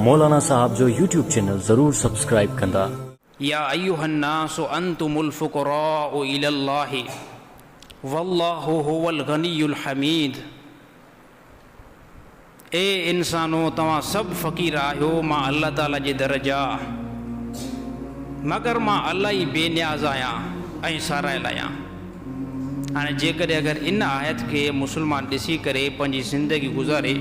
मौलाना साहब जो YouTube channel ज़रूर सब्सक्राइब कंदा। या अय्युहन्नासु अंतुमुल फुक़राउ इलल्लाहि वल्लाहु हुवल गनियुल हमीद। ए इंसानो तवां सब फ़कीर आहियो मां अल्लाह ताला जे दरजा, मगर मां अल्लाह ही बेनियाज़ आहियां ऐं सारायल आहियां। हाणे जेकॾहिं अगरि इन आयत के मुसलमान ॾिसी करे पंहिंजी ज़िंदगी गुज़ारे,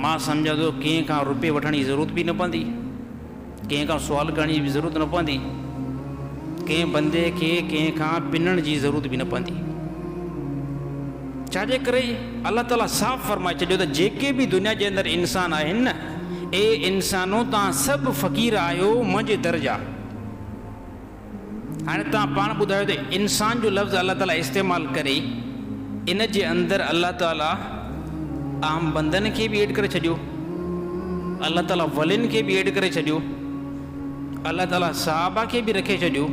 मां सम्झां थो कंहिं खां रुपए वठण जी ज़रूरत बि न पवंदी, कंहिं खां सुवाल करण जी बि ज़रूरत न पवंदी, कंहिं बंदे खे कंहिं खां पिनण जी ज़रूरत बि न पवंदी। छाजे करे अल्लाह ताला साफ़ फरमाए छॾियो त जेके बि दुनिया जे अंदरि इंसान आहिनि न, ए इंसानो तव्हां सभु फ़क़ीर आहियो मुंहिंजे दर्जा। हाणे तव्हां पाण ॿुधायो त इंसान जो लफ़्ज़ अल्लाह ताला इस्तेमालु करे, इन जे अंदरि अल्लाह ताला आम बंदनि खे बि एड करे छॾियो, अल्लाह ताला वलियुनि खे बि एड करे छॾियो, अल्लाह ताला सहाबा खे बि रखे छॾियो,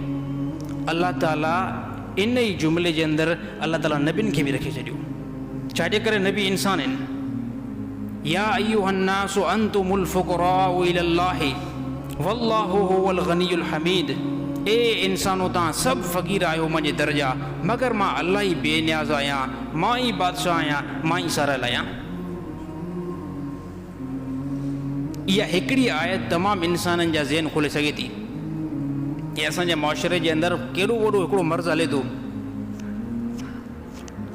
अल्लाह ताला इन ई जुमिले जे अंदरि अल्लाह ताला नबियुनि खे बि रखे छॾियो। छाजे करे नबी इंसान आहिनि। या अय्युहन्नासु अंतुमुल फुक़राउ इलल्लाहि वल्लाहु हुवल गनियुल हमीद। ए इंसानो तव्हां सभु फ़क़ीर आहियो मुंहिंजे दर्जा, मगर मां अल्लाह ई बेनियाज़ आहियां, मां ई बादशाह आहियां, मां ई सारायल आहियां। इहा हिकिड़ी आयत तमामु इंसाननि जा ज़हन खोले सघे थी कि असांजे मुआशरे जे अंदरि केॾो वॾो हिकिड़ो मर्ज़ हले थो,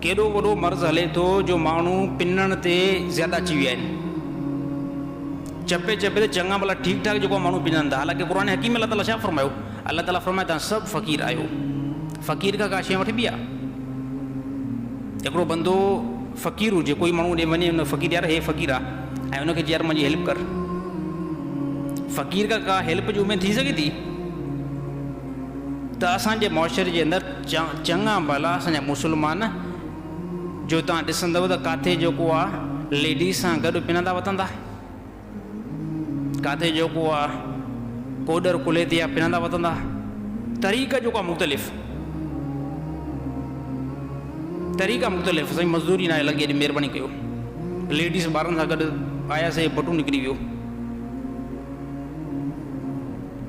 केॾो वॾो मर्ज़ हले थो जो माण्हू पिनण ते ज़्यादा अची विया आहिनि। चपे चपे ते चङा भला ठीकु ठाक जेको माण्हू पिननि था, हालांकि क़ुरान हकीम अल्लाह ताला छा फरमायो? अल्लाह ताला फरमाए तव्हां सभु फ़क़ीर आहियो। फ़क़ीर खां का शइ वठिबी आहे? हिकिड़ो बंदो फ़क़ीर हुजे, कोई माण्हू ॾे वञे हुन फ़क़ीर यार हे फ़क़ीर आहे ऐं हुनखे यार मुंहिंजी हेल्प कर, फ़क़ीर खां का हेल्प जी उमेद थी सघे थी? त असांजे मुआशरे जे अंदरि चङा भला असांजा मुस्लमान जो तव्हां ॾिसंदव त किथे जेको आहे लेडीज़ सां गॾु पिनंदा वठंदा, किथे जेको आहे कोडर कुले ते या पिनंदा वठंदा, तरीक़ा जेको आहे मुख़्तलिफ़, तरीक़ा मुख़्तलिफ़। साईं मज़दूरी न आहे लॻे, महिरबानी कयो। लेडीज़ ॿारनि सां गॾु आयासीं, बटू निकिरी वियो।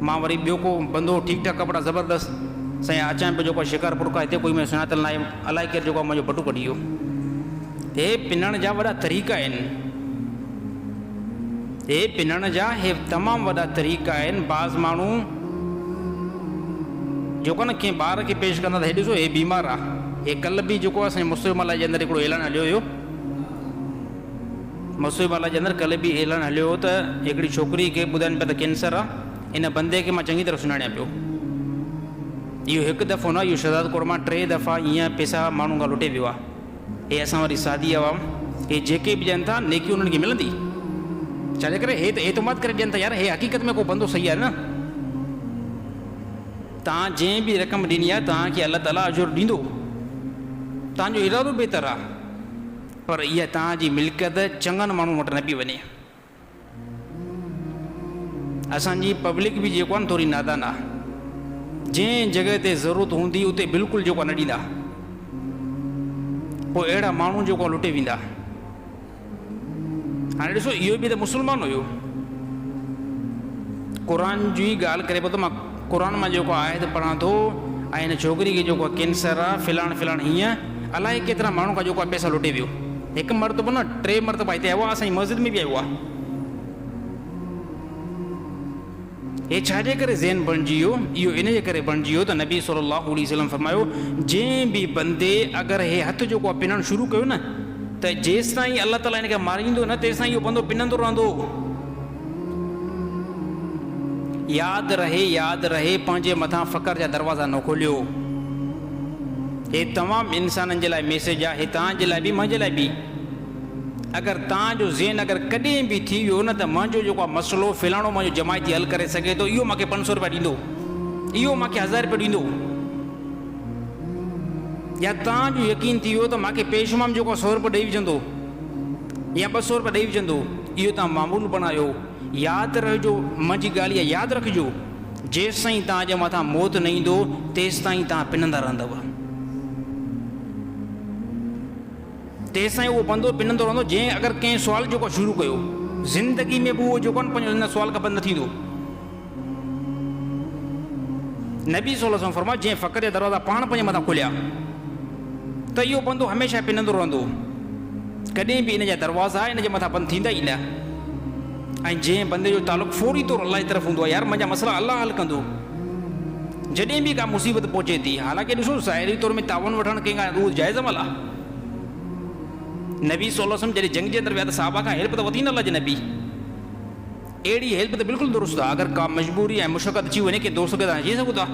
मां वरी ॿियो को बंदो ठीकु ठाक कपिड़ा ज़बरदस्त साईं अचां पियो, जेको आहे शिकारपुर खां हिते कोई मुंहिंजो सुञातल न आहे, अलाए केरु जेको आहे मुंहिंजो बटू कढी वियो। हे पिनण जा वॾा तरीक़ा आहिनि, हे पिनण जा हे तमामु वॾा तरीक़ा आहिनि। बाज़ माण्हू जेको आहे न कंहिं ॿार खे पेश कंदा त हे ॾिसो हे बीमार आहे। हे कल्ह बि जेको आहे असांजे मुस्लिम अलाह जे अंदरि हिकिड़ो ऐलान हलियो हुयो, मुस्लिम अलाह जे अंदरि कल्ह बि ऐलान हलियो हो त हिकिड़ी छोकिरी खे ॿुधाइनि पिया त कैंसर आहे। इन बंदे खे मां चङी तरह सुञाणियां पियो। इहो हिकु दफ़ो न, इहो शहज़ाद कोट मां 3 दफ़ा ईअं पैसा माण्हू खां लुटे वियो आहे। हे असां वरी सादी आवाम, हे जेके बि ॾियनि था नेकी उन्हनि खे मिलंदी। छाजे करे हे त एतमाद करे ॾियनि था यार, हे हक़ीक़त में को बंदो सही आहे न। तव्हां जंहिं बि रक़म ॾिनी आहे तव्हांखे अल्लाह ताला अजुर ॾींदो, तव्हांजो इरादो बहितर आहे, पर इहा तव्हांजी मिल्कियत चङनि माण्हुनि वटि न पई वञे। असांजी पब्लिक बि जेको आहे न थोरी नादान आहे, जंहिं जॻह ते ज़रूरत हूंदी उते बिल्कुलु जेको आहे न ॾींदा, पोइ अहिड़ा माण्हू जेको आहे लुटे वेंदा। हाणे ॾिसो इहो बि त मुस्लमान हुयो, क़ुर जी ॻाल्हि करे पियो त मां क़ुर मां जेको आहे त पढ़ां थो, ऐं हिन छोकिरी खे जेको आहे कैंसर आहे फिलाण फिलाण हीअं अलाए केतिरा माण्हू खां जेको आहे पैसा लुटे वियो। हिकु मरतबो न 3 मरतबा हिते आयो आहे, असांजी मस्जिद में बि आयो आहे। हे छाजे करे ज़हन बणिजी वियो? इहो इन जे करे बणिजी वियो त नबी सल्लल्लाहु अलैहि वसल्लम फरमायो, जंहिं बि बंदे अगरि हे हथु जेको आहे पिनणु शुरू कयो न, त जेसि ताईं अल्लाह ताला हिन खे मारींदो न तेसि ताईं इहो बंदो पिनंदो रहंदो। यादि रहे पंहिंजे मथां फ़क़्र जा दरवाज़ा न खोलियो। हे तमामु इंसाननि जे लाइ मैसेज आहे, हे तव्हांजे लाइ बि मुंहिंजे लाइ बि। अगरि तव्हांजो ज़हन अगरि कॾहिं बि थी वियो न त मुंहिंजो जेको आहे मसइलो फिलाणो मुंहिंजो जमायती हल करे सघे थो, इहो मूंखे 500 रुपया ॾींदो, इहो मूंखे 1000 रुपया ॾींदो, या तव्हांजो यकीन थी वियो त मूंखे पेशमाम जेको आहे 100 रुपया ॾेई विझंदो या 200 रुपया ॾेई विझंदो, इहो तव्हां मामूल बनायो। यादि रहिजो, मुंहिंजी ॻाल्हि इहा यादि रखिजो, जेसि ताईं तव्हांजे मथां मौत न ईंदो तेसि ताईं तव्हां पिनंदा रहंदव। तेसां उहो बंदो पिनंदो रहंदो। जंहिं अगरि कंहिं सुवाल जेको शुरू कयो ज़िंदगी में बि उहो जेको आहे पंहिंजो हिन सुवाल खां बंदि न थींदो। नबी सल्लल्लाहु अलैहि वसल्लम फरमायो जंहिं फ़क़्र जा दरवाज़ा पाण पंहिंजे मथां खुलिया त इहो बंदो हमेशह पिनंदो रहंदो, कॾहिं बि इन जा दरवाज़ा इन जे मथां बंदि थींदा ई न। ऐं जंहिं बंदे जो तालुक़ु फौरी तौरु अलाह जी तरफ़ हूंदो आहे, यार मुंहिंजा मसइला अलाह हल कंदो। जॾहिं बि का मुसीबत पहुचे थी, हालांकि ॾिसो ज़ाहिरी तौर में तावन वठणु कंहिंखां उहो जाइज़ अमल आहे। नबी सल्लल्लाहु अलैहि वसल्लम जॾहिं जंग जे अंदरि विया त साहबा खां हेल्प त वठी न लॼ नबी, अहिड़ी हेल्प त बिल्कुलु दुरुस्त आहे। अगरि का मजबूरी ऐं मुशक़त अची वञे की दोस्त खे तव्हां अची सघो था,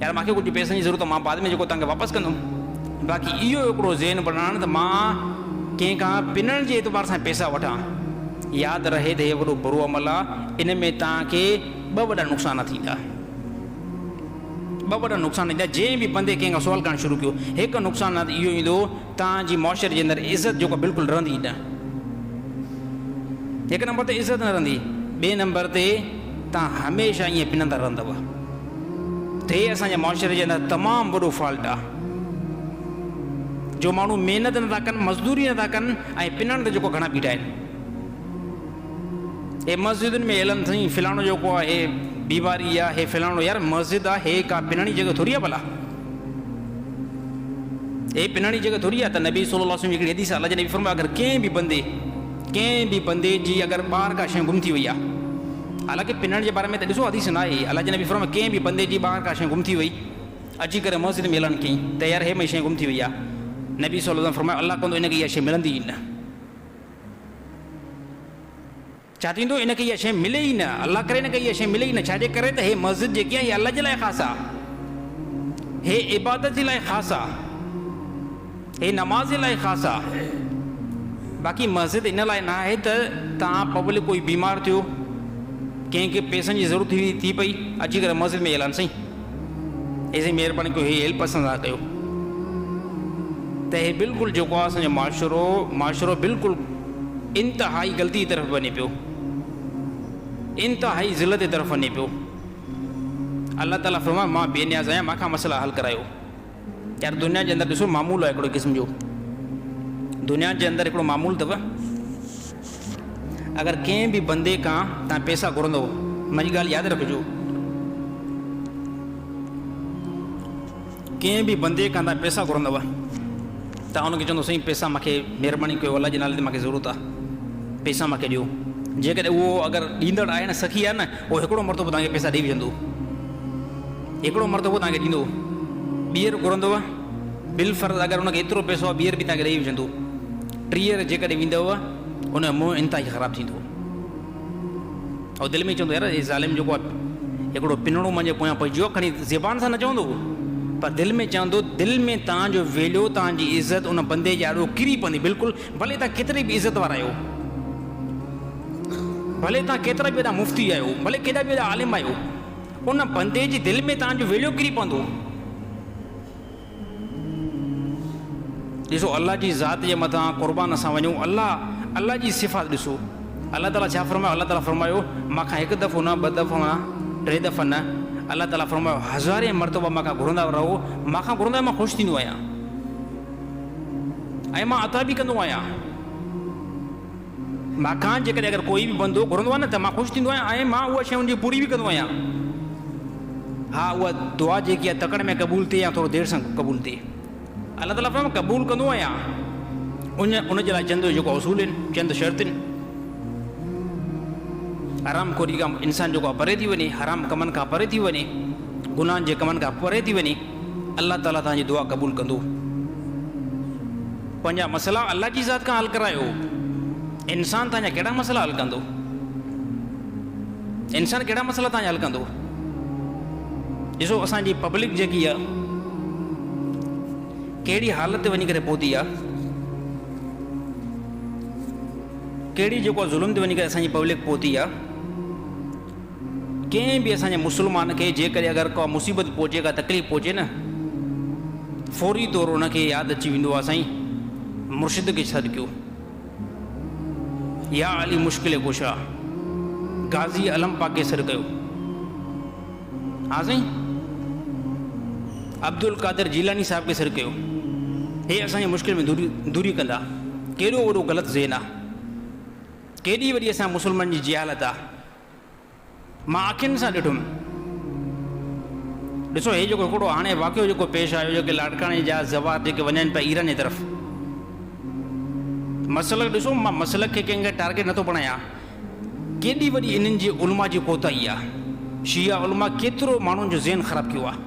यार मूंखे कुझु पैसनि जी ज़रूरत आहे, मां बाद में जेको तव्हांखे वापसि कंदुमि। बाक़ी इहो हिकिड़ो ज़हन बनाइणु त मां कंहिंखां पिनण जे एतबार सां पैसा वठां, यादि रहे त इहो वॾो बुरो अमल आहे। इन में तव्हांखे ॿ वॾा नुक़सान थींदा, ॿ वॾा नुक़सान ईंदा। जंहिं बि बंदे कंहिंखां सुवाल करणु शुरू कयो, हिकु नुक़सानु इहो ईंदो, तव्हांजी मुआशरे जे अंदरि इज़त जेको बिल्कुलु रहंदी न। हिकु नंबर ते इज़त न रहंदी, ॿिए नंबर ते तव्हां हमेशह ईअं पिनंदा रहंदव। त हे असांजे मुआशरे जे अंदरि तमामु वॾो फॉल्ट आहे, जो माण्हू महिनत नथा कनि, मज़दूरी नथा कनि ऐं पिनण ते जेको घणा बीठा आहिनि। हे मस्जिदुनि में हलनि अथई फिलाणो जेको आहे हे बीमारी आहे, हे फिलाणो, यार मस्जिद आहे, हे का पिनण जी जॻह थोरी आहे भला, हे पिनण जी जॻह थोरी आहे। त नबी सल्लल्लाहु अलैहि वसल्लम हिकिड़ी हदीस अल्लाह जे नबी फरमायो, अगरि कंहिं बि बंदे जी अगरि ॿाहिरि का शइ गुम थी वई आहे, हालांकि पिनण जे बारे में त ॾिसो हदीस न आहे, अल्लाह जे नबी फरमायो कंहिं बि बंदे जी ॿाहिरि का शइ गुम थी वई, अची करे मस्जिद में ऐलान कयईं त यार हे मई शइ गुम थी वई आहे, नबी सल्लल्लाहु अलैहि वसल्लम फरमायो अल्लाह कंदो इनखे इहा शइ मिलंदी ई न। छा थींदो, इनखे इहा शइ मिले ई न, अल्लाह करे इनखे इहा शइ मिले ई न। छाजे करे त हे मस्जिद जेकी आहे इहा अल्लाह जे लाइ ख़ासि आहे, हे इबादत जे लाइ ख़ासि आहे, हे नमाज़ जे लाइ ख़ासि आहे। बाक़ी मस्जिद इन लाइ न आहे त तव्हां पब्लिक कोई बीमार थियो, कंहिंखे पैसनि जी ज़रूरत थी पई, अची करे मस्जिद में ऐलान साईं ऐसी महिरबानी कयो, हे हेल्प असां सां कयो। त हे बिल्कुलु जेको आहे असांजो माशरो बिल्कुलु इंतिहाई ग़लती जी तरफ़ वञे पियो, इंतिहाई ज़िलत जी तरफ़ वञे पियो। अल्लाह ताला फरमाए मां बेनियाज़ आहियां, मूंखां मसइला हल करायो। यार दुनिया जे अंदरि ॾिसो मामूल आहे हिकिड़ो क़िस्म जो, दुनिया जे अंदरि हिकिड़ो मामूल अथव, अगरि कंहिं बि बंदे खां तव्हां पैसा घुरंदव, मुंहिंजी ॻाल्हि यादि रखिजो, कंहिं बि बंदे खां तव्हां पैसा घुरंदव, तव्हां हुनखे चवंदो साईं पैसा मूंखे महिरबानी कयो, अल्लाह जे नाले ते मूंखे ज़रूरत आहे, पैसा मूंखे ॾियो। जेकॾहिं उहो अगरि ॾींदड़ आहे न, सखी आहे न, उहो हिकिड़ो मरतबो तव्हांखे पैसा ॾेई वेंदो, हिकिड़ो मरतबो तव्हांखे ॾींदो। ॿीहर घुरंदव, बिल फर्ज़ अगरि हुनखे एतिरो पैसो आहे, ॿीहर बि तव्हांखे ॾेई वेंदो। टीहर जेकॾहिं वेंदव, हुन जो मुंहुं इंतिहाई ख़राबु थींदो, ऐं दिलि में चवंदो यार हे ज़ालिम जेको आहे हिकिड़ो पिनड़ो मुंहिंजे पोयां पइजी, खणी ज़बान सां न चवंदो, पर दिलि में चवंदो। दिलि में तव्हांजो वैल्यू, तव्हांजी इज़त उन बंदे जे ॾाढो किरी पवंदी बिल्कुलु, भले तव्हां केतिरे बि इज़त वारा आहियो, भले तव्हां केतिरा बि वॾा मुफ़्ती आहियो, भले केॾा बि वॾा आलिम आहियो, उन बंदे जी दिलि में तव्हांजो वैल्यू किरी पवंदो। ॾिसो अल्लाह जी ज़ात जे मथां क़ुर्बान असां वञूं, अल्लाह जी सिफ़ात ॾिसो, अल्लाह ताला छा फरमायो, अल्लाह ताला फरमायो मूंखां हिकु दफ़ो न, ॿ दफ़ा न, टे दफ़ा न, अल्लाह ताला फरमायो हज़ारे मरतबा मूंखां घुरंदा रहो, मूंखां घुरंदा मां ख़ुशि थींदो आहियां ऐं मां अता बि कंदो आहियां। मूंखां जेकॾहिं अगरि कोई बि बंदो घुरंदो आहे न, त मां ख़ुशि थींदो आहियां ऐं मां उहा शइ हुनजी पूरी बि कंदो आहियां। हा, उहा दुआ जेकी आहे तकड़ि में क़बूल थिए या थोरो देरि सां क़बूल थिए, अल्लाह ताला फरमायो क़बूल कंदो आहियां। उन जे लाइ चंद जेको उसूल आहिनि, चंद शर्त आहिनि। हराम खोरी खां इंसानु जेको आहे परे थी वञे, हराम कमनि खां परे थी वञे, गुनाहनि जे कमनि खां परे थी वञे, अल्लाह ताला तव्हांजी दुआ क़बूल कंदो। पंहिंजा मसइला अल्लाह जी ज़ात खां हल करायो, इंसानु तव्हांजा कहिड़ा मसइला हल कंदो, इंसानु कहिड़ा मसइला तव्हांजा हल कंदो। ॾिसो असांजी पब्लिक जेकी आहे कहिड़ी हालत ते वञी करे पहुती आहे, कहिड़ी जेको ज़ुल्म ते वञी करे असांजी पब्लिक पहुती आहे। कंहिं बि असांजे मुस्लमान खे जेकॾहिं अगरि को मुसीबत पहुचे, का तकलीफ़ पहुचे न, फौरी तौरु हुनखे यादि अची वेंदो आहे साईं मुर्शिद खे सॾु कयो, या अली मुश्किल कुशा, गाज़ी अलम पाक खे सॾु कयो। हा साईं, अब्दुल कादिर जीलानी साहिब खे सॾु कयो, हे असांजी मुश्किल में दूरी कंदा। कहिड़ो वॾो ग़लति ज़हन आहे, केॾी वॾी असां मुस्लमान जी जिहालत आहे। मां अखियुनि सां ॾिठुमि। ॾिसो हे जेको हिकिड़ो हाणे वाक़ियो जेको पेश आयो जेके लाड़काणे जा ज़वार जेके वञनि पिया ईरान जी तरफ़, मसलक ॾिसो, मां मसलक खे कंहिंखे टारगेट नथो बणायां, केॾी वॾी इन्हनि जी उलमा जी कोताही आहे। शिया उलमा केतिरो माण्हुनि जो ज़हन ख़राबु कयो आहे।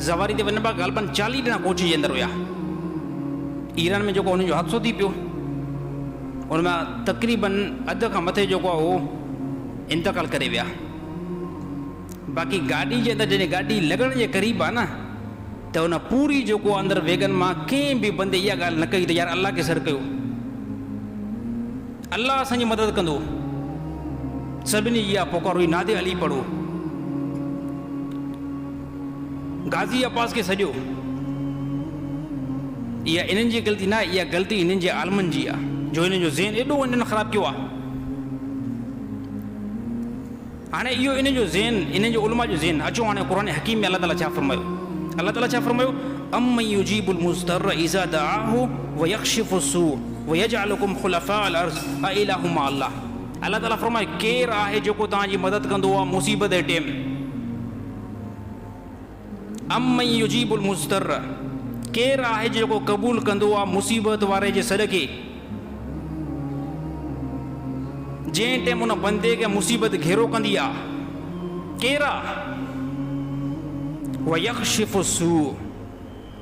ज़वारी ते वञनि पिया, ग़ालिबन 40 ॼणा कोची जे अंदरि हुया। ईरान में जेको हुननि जो हादसो थी पियो, उन मां तक़रीबन अधु खां मथे जेको आहे उहो इंतकाल करे विया। बाक़ी गाॾी जे अंदरि जॾहिं गाॾी लॻण जे क़रीब आहे न, त हुन पूरी जेको अंदरि वेगन मां कंहिं बि बंदे इहा ॻाल्हि न कई त यार अलाह खे सर कयो, अलाह असांजी मदद कंदो। सभिनी इहा पुकार हुई, नादे अली पढ़ो, गाज़ी अब्बास खे सॼो। इहा इन्हनि जी ग़लती न आहे, इहा ग़लती इन्हनि जे आलमनि जी आहे, जो इन्हनि जो ज़हन एॾो इन्हनि ख़राबु कयो आहे। हाणे इहो इन्हनि जो ज़हन, इन्हनि जो उलमा जो ज़हन, अचो हाणे क़ुरान हकीम में अलाह ताला छा फरमायो? अलाह ताला छा फरमायो? अम्मन युजीबुल मुज़्तर्र इज़ा दआहु व यक्शिफु सू व यजअलुकुम खुलफाअल अर्ज़ अ इलाहु मा अल्लाह। अलाह ताला फरमाए केरु आहे जेको तव्हांजी मदद कंदो आहे मुसीबत जे टाइम? अम्मन युजीबुल मुज़्तर्र, केरु आहे जेको क़बूल कंदो आहे मुसीबत वारे जे सॾ खे, जंहिं टाइम उन बंदे खे मुसीबत घेरो कंदी आहे? केरु आहे? व यक्शिफु सू,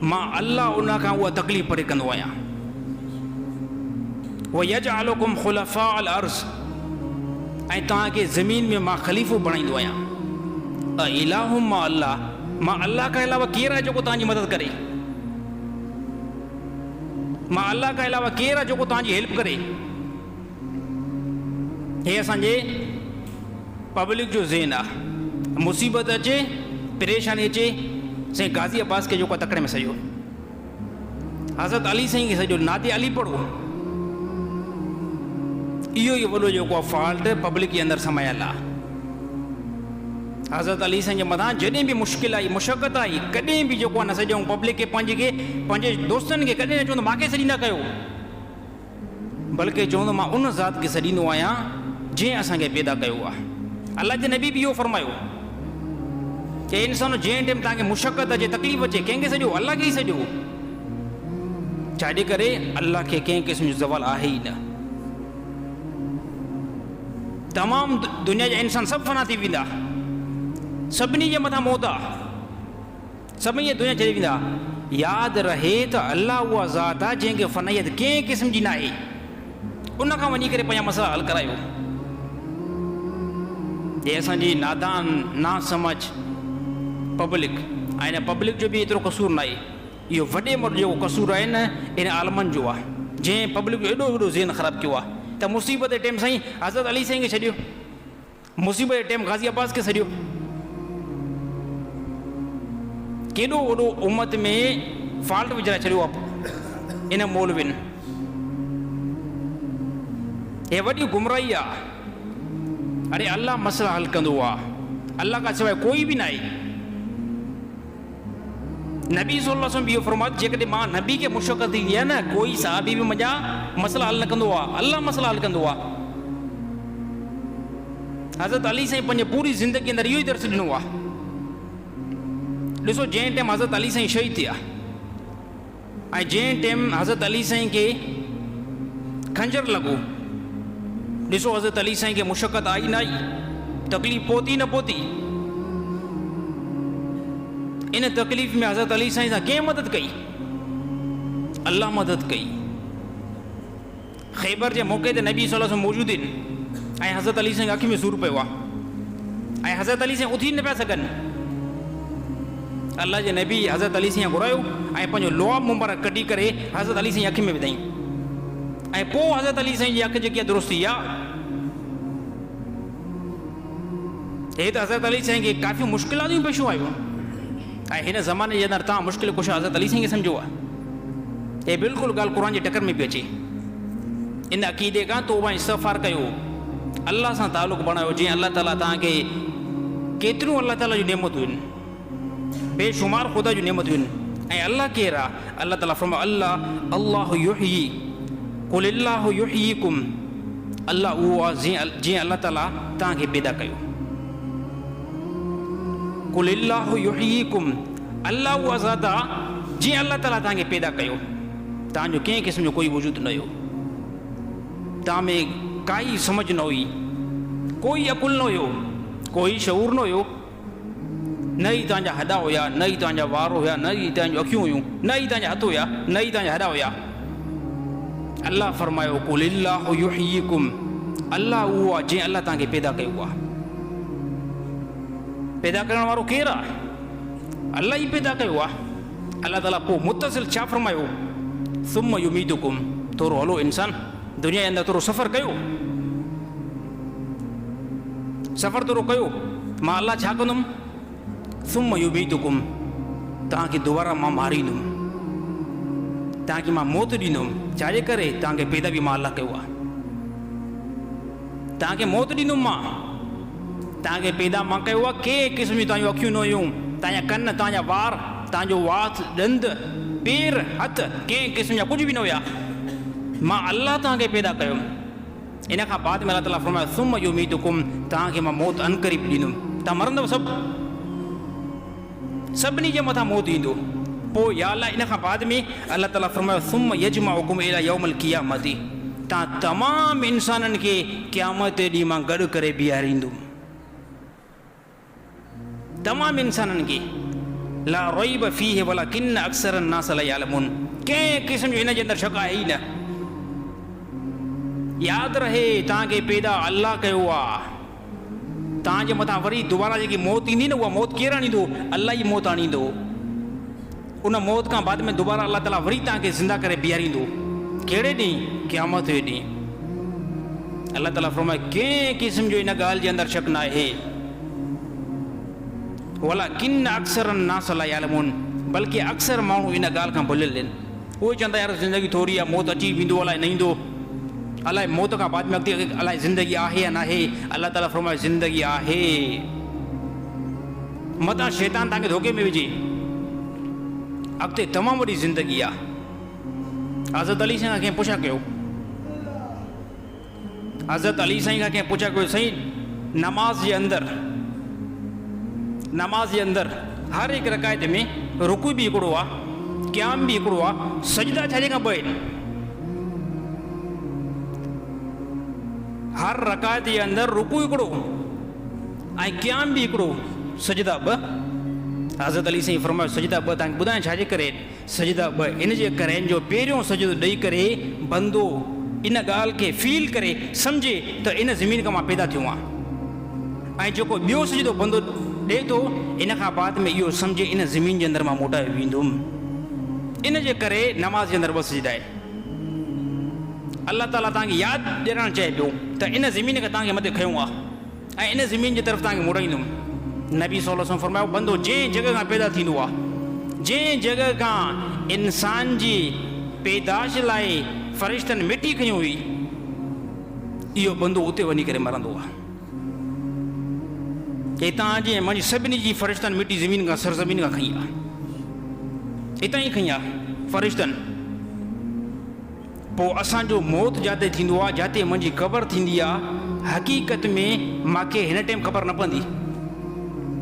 मां अल्लाह उन खां उहा तकलीफ़ परे कंदो आहियां। व यजअलुकुम खुलफाअल अर्ज़, ऐं तव्हांखे ज़मीन में मां ख़लीफ़ो बणाईंदो आहियां। अ इलाहु मा अल्लाह, मां अल्लाह खां अलावा केरु आहे जेको तव्हांजी मदद करे? मां अल्लाह खां अलावा केरु आहे जेको तव्हांजी हेल्प करे? हे असांजे पब्लिक जो ज़हन आहे। मुसीबत अचे, परेशानी अचे, साईं गाज़ी अब्बास खे जेको तकड़े में सॼो, हज़रत अली साईं खे सॼो, नादे अली पढ़ो। इहो ई वॾो जेको आहे फॉल्ट पब्लिक जे अंदरि समायल आहे। हज़रत अली साईं जे मथां जॾहिं बि मुश्किल आई, मुशक़त आई, कॾहिं बि जेको आहे न सॼूं पब्लिक खे, पंहिंजे दोस्तनि खे कॾहिं न चवंदो मूंखे सॾी न कयो, बल्कि चवंदो मां उन ज़ात खे सॾींदो आहियां जंहिं असांखे पैदा कयो आहे। अलाह जे नबी बि इहो फरमायो कि इंसान जंहिं टाइम तव्हांखे मुशक़त अचे, तकलीफ़ अचे, कंहिंखे सॼो? अलाह खे ई सॼो। छाजे करे? अलाह खे कंहिं क़िस्म जो ज़वाल आहे ई न। तमामु दुनिया जा इंसान सभु फना थी वेंदा, सभिनी जे मथां मौत आहे, सभिनी जी दुनिया छॾे वेंदा। यादि रहे त अलाह उहा ज़ात आहे जंहिंखे फ़नाइयत कंहिं क़िस्म जी न आहे। उन खां वञी करे पंहिंजा मसइला हल करायो। हे असांजी नादान ना समझ पब्लिक, ऐं हिन पब्लिक जो बि एतिरो कसूर न आहे। इहो वॾे में जेको कसूर आहे न इन आलमनि जो आहे, जंहिं पब्लिक जो एॾो वॾो ज़हन ख़राबु कयो आहे। त मुसीबत जे टाइम साईं हज़रत अली साईं खे छॾियो, मुसीबत जे टाइम गाज़ी अब्बास खे सॼो। केॾो वॾो उम्मत में फॉल्ट विझाए छॾियो आहे इन मौलवियुनि। हे वॾी गुमराही आहे। अरे अल्लाह मसला हल कंदो आहे, अल्लाह खां सवाइ कोई बि न आहे। नबी सल्लल्लाहु अलैहि वसल्लम इहो फरमायो, जेकॾहिं मां नबी खे मुशक़त थींदी आहे न, कोई सहाबी बि मुंहिंजा मसला हल न कंदो आहे, अल्लाह मसला हल कंदो आहे। हज़रत अली साईं पंहिंजे पूरी ज़िंदगी अंदरि इहो ई दर्स ॾिनो आहे। ॾिसो जंहिं टाइम हज़रत अली साईं शहीद थिया, ऐं जंहिं टाइम हज़रत अली साईं खे खंजर लॻो, ॾिसो हज़रत अली साईं खे मुशक़त आई न आई, तकलीफ़ पहुती न पहुती। इन तकलीफ़ में हज़रत अली साईं सां कंहिं मदद कई? अल्लाह मदद कई। ख़ैबर जे मौक़े ते नबी सल्लल्लाहु अलैहि वसल्लम मौजूद आहिनि, ऐं हज़रत अली साईं अखि में सूर पियो आहे, ऐं हज़रत अली साईं उथी न पिया सघनि। अल्लाह जे नबी हज़रत अली साईं घुरायो ऐं पंहिंजो लोआ मुबारक कढी करे हज़रत अली साईं अखि में विधाई, ऐं पोइ हज़रत अली साईं जी अखि जेकी आहे दुरुस्त थी आहे। हे त हज़रत अली साईं खे काफ़ी मुश्किलातूं पेशूं आयूं, ऐं हिन ज़माने जे अंदरि तव्हां मुश्किल कुझु हज़रत अली साईं खे सम्झो आहे। हे बिल्कुलु ॻाल्हि क़ुर जे टकर में पई अचे। इन अक़ीदे खां तौबा इस्तग़फ़ार कयो, अल्लाह सां तालुक़ बणायो, जीअं अल्लाह ताला तव्हांखे केतिरियूं अल्लाह ताला जूं नेमतूं आहिनि, बेशुमार ख़ुदा जूं नेमतूं आहिनि। ऐं अल्लाह केरु आहे? अल्लाह ताला फरमायो, अल्लाह युहयी कुलिल्लाहु युहयीकुम, अल्लाह उहो आहे जीअं अल्लाह ताला तव्हांखे पैदा कयो। कुलिल्लाहु युहयीकुम, अल्लाह उहा ज़ात आहे जीअं अल्लाह ताला तव्हांखे पैदा कयो। तव्हांजो कंहिं क़िस्म जो कोई वजूद न हुयो, तव्हां में काई समझ न हुई, कोई अकुल न हुयो, कोई शऊर न हुयो, न ई तव्हांजा हॾा हुया, न ई तव्हांजा वार हुया, न ई तव्हांजूं अखियूं हुयूं, न ई तव्हांजा हथ हुया, न ई तव्हांजा हॾा हुया। अल्लाह फरमायो कुलिल्लाहु युहयीकुम, अल्लाह उहो आहे जंहिं अल्लाह तव्हांखे पैदा कयो आहे। पैदा करण वारो केरु आहे? अल्लाह ई पैदा कयो आहे। अल्लाह ताला पोइ मुतसिल छा फरमायो, सुम युमीदुकुम, थोरो हलो इंसान दुनिया जे अंदरि थोरो सफ़र कयो, सफ़र थोरो कयो, मां अल्लाह छा कंदुमि, सुम युमीदुकुम, तव्हांखे दुबारा मां मारींदुमि, तव्हांखे मां मौत ॾींदुमि। छाजे करे? तव्हांखे पैदा बि मां अल्लाह कयो आहे। तव्हांखे मौत ॾींदुमि मां, तव्हांखे पैदा मां कयो आहे। कंहिं क़िस्म जी तव्हांजूं अखियूं न हुयूं, तव्हांजा कन, तव्हांजा वार, तव्हांजो वात, ॾंद, पेर, हथ, कंहिं क़िस्म जा कुझु बि न हुया। मां अल्लाह तव्हांखे पैदा कयो। इन खां बाद में अल्लाह ताला फरमायो सुम युमीदुकुम, तव्हांखे मां मौत अनक़रीब ॾींदुमि। तव्हां मरंदव सभु, सभिनी जे मथां मौत ईंदो। पोइ या अल्लाह इन खां बाद में अल्लाह ताला फरमायो सुम यजमउकुम इला यौमल क़ियामती, तव्हां तमामु इंसाननि खे क़यामत ॾींहुं मां गॾु करे बीहारींदुमि। तमामु इंसाननि खे, ला रैब फीह वलाकिन्न अक्सर अन्नास ला यअलमून, कंहिं क़िस्म जो इन जे अंदरि शक आहे ई न। यादि रहे तव्हांखे पैदा अल्लाह कयो आहे। तव्हांजे मथां वरी दुबारा जेकी मौत ईंदी न, उहा मौत केरु आणींदो? अल्लाह ई मौत आणींदो। उन मौत खां बाद में दुबारा अल्लाह ताला वरी तव्हांखे ज़िंदा करे बीहारींदो। कहिड़े ॾींहुं? क़यामत जे ॾींहुं। अल्लाह ताला फरमाए कंहिं क़िस्म जो इन ॻाल्हि जे अंदरि शक न आहे। वलाकिन्न अक्सर अन्नास ला यअलमून, बल्कि अक्सर माण्हू इन ॻाल्हि खां भुलियल आहिनि। उहे चवंदा यार ज़िंदगी थोरी आहे, मौत अची वेंदो, अलाए न ईंदो, अलाए मौत खां बाद में अॻिते अलाए ज़िंदगी आहे या न आहे। अल्लाह ताला फरमाए ज़िंदगी आहे। मतां शैतान तव्हांखे धोखे में विझे, अॻिते तमामु वॾी ज़िंदगी आहे। हज़रत अली साईं खां कंहिं पुछा कयो, हज़रत अली साईं खां कंहिं पुछा कयो, साईं नमाज़ जे अंदरि हर हिकु रकायत में रुकू बि हिकिड़ो आहे, क़याम बि हिकिड़ो आहे, सजदा छाजे खां ॿ आहिनि? हर रकायत जे अंदरि रुकू हिकिड़ो ऐं क़याम बि हिकिड़ो, सजदा ॿ। हज़रत अली साईं फरमायो सजदा ॿ तव्हांखे ॿुधायां छाजे करे? सजदा ॿ इन जे करे जो पहिरियों सजदो ॾेई करे बंदो इन ॻाल्हि खे फील करे सम्झे त इन ज़मीन खां मां पैदा थियो आहियां, ऐं जेको ॿियो सजदो बंदो ॾे थो इन खां बाद में इहो सम्झे इन ज़मीन जे अंदरि मां मोटाए वेंदुमि। इन जे करे नमाज़ जे अंदरि ॿ सजदा आहिनि। अल्लाह ताला तव्हांखे यादि ॾियणु चाहे पियो त इन ज़मीन खे तव्हांखे मथे खयों आहे ऐं इन ज़मीन जी तरफ़ तव्हांखे मोटाईंदुमि। नबी सल्लल्लाहु अलैहि वसल्लम फरमायो बंदो जंहिं जॻह खां पैदा थींदो आहे, जंहिं जॻह खां इंसान जी पैदाश लाइ फ़रिश्तनि मिटी खई हुई, इहो बंदो उते वञी करे मरंदो आहे। हितां जी मुंहिंजी सभिनी जी फ़रिश्तनि मिटी ज़मीन खां सरज़मीन खां खई आहे, हितां ई खई आहे फ़रिश्तनि। पोइ असांजो मौत जिते थींदो आहे, जिते मुंहिंजी क़बर थींदी आहे, हक़ीक़त में मूंखे हिन टाइम ख़बर न पवंदी,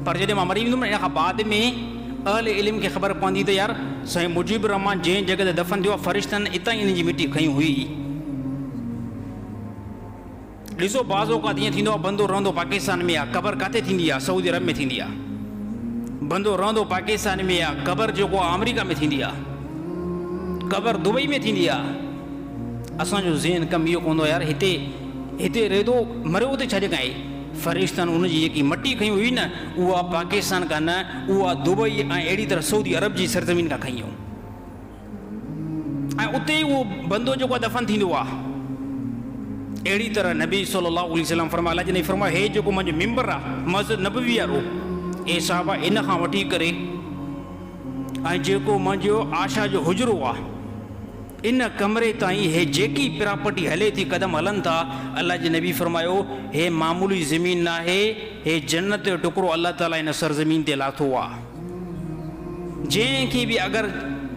पर जॾहिं मां मरी वेंदुमि इन खां बाद में अहल इल्म खे ख़बर पवंदी त यार साईं मुजीबुर रहमान जंहिं जॻह ते दफ़न थियो आहे फ़रिश्तनि हितां ई हिन जी मिटी खई हुई। ॾिसो बाज़ो का ईअं थींदो आहे, बंदो रहंदो पाकिस्तान में आहे, क़बर किथे थींदी आहे? सऊदी अरब में थींदी आहे। बंदो रहंदो पाकिस्तान में आहे, क़बर जेको आहे अमेरिका में थींदी आहे, क़बर दुबई में थींदी आहे। असांजो ज़हन कमु इहो कोन यार हिते रहे थो, मरियो हुते छाजे कां आहे? फ़रिश्तनि उनजी जेकी मटी खई हुई न उहा पाकिस्तान खां न, उहा दुबई ऐं अहिड़ी तरह सऊदी अरब जी सरज़मीन खां खई हुयूं, ऐं उते ई उहो बंदो जेको आहे दफ़न थींदो आहे। अहिड़ी तरह नबी सल्लल्लाहु अलैहि वसल्लम फरमाया, अल्लाह जॾहिं फरमायो हे जेको मुंहिंजो मिंबर आहे मस्जिद नबवी वारो, ए साहबा इन खां वठी करे ऐं जेको मुंहिंजो आशा जो हुजरो आहे इन कमरे ताईं हे जेकी प्रॉपर्टी हले थी, क़दम हलनि था, अल्लाह जे नबी फरमायो हे मामूली ज़मीन न आहे, हे जन्नत जो टुकड़ो अल्लाह ताला इन सरज़मीन ते लाथो आहे। जंहिंखे बि अगरि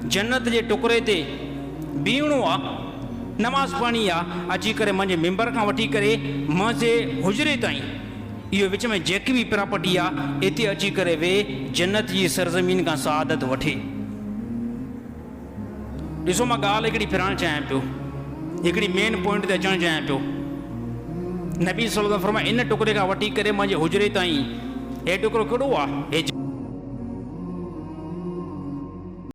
जन्नत जे टुकड़े ते बीहणो आहे नमाज़ पढ़णी आहे अची करे मुंहिंजे मिंबर खां वठी करे मुंहिंजे हुजरे ताईं इहो विच में जेकी बि प्रॉपर्टी आहे हिते अची करे वे जन्नत जी सरज़मीन खां सआदत वठे। ॾिसो मां ॻाल्हि हिकिड़ी फिराइणु चाहियां पियो, हिकिड़ी मेन पॉइंट ते अचणु चाहियां पियो। नबी सल्लल्लाहु अलैहि वसल्लम फरमाए इन टुकड़े खां वठी करे मुंहिंजे हुजरे ताईं हे टुकड़ो कहिड़ो आहे, हे